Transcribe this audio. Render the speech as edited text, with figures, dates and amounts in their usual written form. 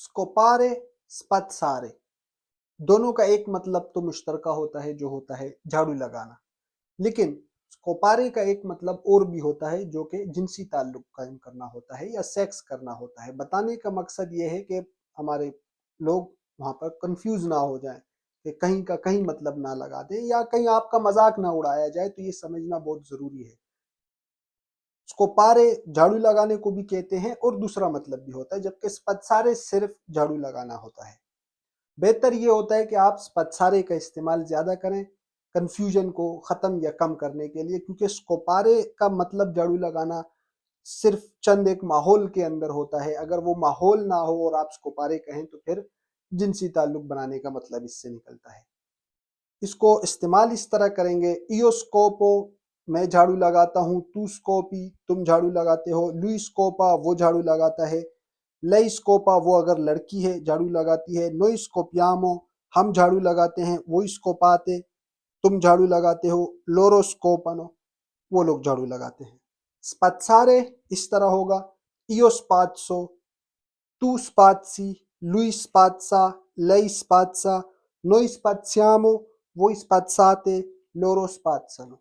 स्कोपारे, स्पत्सारे, दोनों का एक मतलब तो मुश्तरका होता है जो होता है झाड़ू लगाना, लेकिन स्कोपारे का एक मतलब और भी होता है जो कि जिनसी ताल्लुक कायम करना होता है या सेक्स करना होता है। बताने का मकसद ये है कि हमारे लोग वहाँ पर कंफ्यूज ना हो जाएं कि कहीं का कहीं मतलब ना लगा दें या कहीं आपका मजाक ना उड़ाया जाए, तो ये समझना बहुत ज़रूरी है। स्कोपारे झाड़ू लगाने को भी कहते हैं और दूसरा मतलब भी होता है, जबकि स्पत्सारे सिर्फ झाड़ू लगाना होता है। बेहतर ये होता है कि आप स्पत्सारे का इस्तेमाल ज़्यादा करें कन्फ्यूजन को ख़त्म या कम करने के लिए, क्योंकि स्कोपारे का मतलब झाड़ू लगाना सिर्फ चंद एक माहौल के अंदर होता है। अगर वो माहौल ना हो और आप स्कोपारे कहें तो फिर जिनसी ताल्लुक बनाने का मतलब इससे निकलता है। इसको इस्तेमाल इस तरह करेंगे, इयो स्कोपो मैं झाड़ू लगाता हूँ, तू स्कोपी तुम झाड़ू लगाते हो, लुई स्कोपा वो झाड़ू लगाता है, लई स्कोपा वो अगर लड़की है झाड़ू लगाती है, नोई स्कोपियामो हम झाड़ू लगाते हैं, वो स्कोपाते तुम झाड़ू लगाते हो, लोरो स्कोपनो वो लोग झाड़ू लगाते हैं। स्पत्सारे इस तरह होगा, इयो स्पात्सो, tu spazi, lui spazza, lei spazza, noi spazziamo, voi spazzate, loro spazzano।